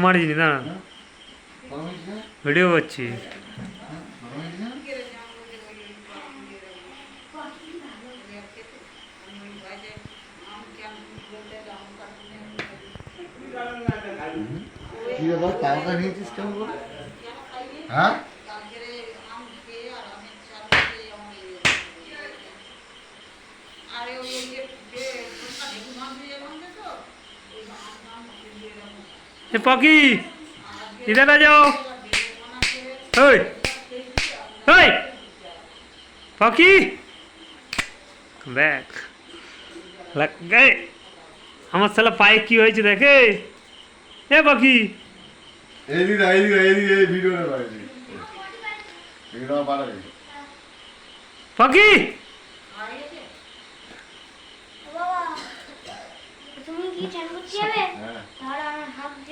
মারিনি না, ভিডিও করছি। কি ব্যাপার পাওয়াটা নিয়েছিস কেমন করে? হ্যাঁ এ পকি, इधर आ जाओ। ओए ओए पकी, बैक लग गए। আমার সালা পায়ে কি হয়েছে দেখে। এ পকি, এদিকে এই ভিডিওটা বাড়াই ভিডিও বাড়াই পকি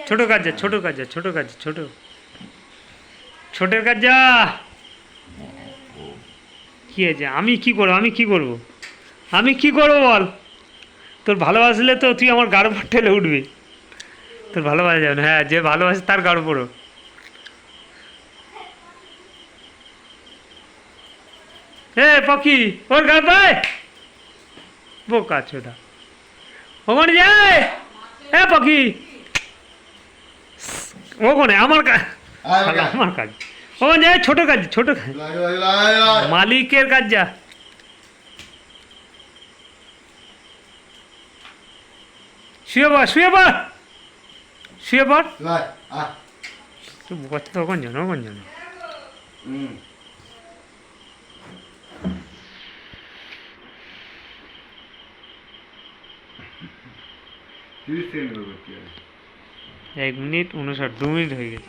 ছোট কাজ যা, ছোট কাজ যা, ছোট কাজ, ছোটের কাজ যা। কি আছে? আমি কি করবো? আমি কি করবো বল? তোর ভালোবাসলে তো তুই আমার গাড়ো পর ঠেলে উঠবি। তোর ভালোবাসা যাবে না। হ্যাঁ, যে ভালোবাসে তার গাড়ো পড়ো। এ পকি, ওর গাড় পায় বোকা ছোটা, ওখানে যায়। এ পকি, ওখানে আমার কাজ, আমার কাজ ওখানে যায়। ছোট কাজ, মালিকের কাজ যা। শুয়ে পড়। তুই বোকাচ্ছে তো, ওখানে জানো। এক মিনিট 59, 2 মিনিট হয়ে গেছে।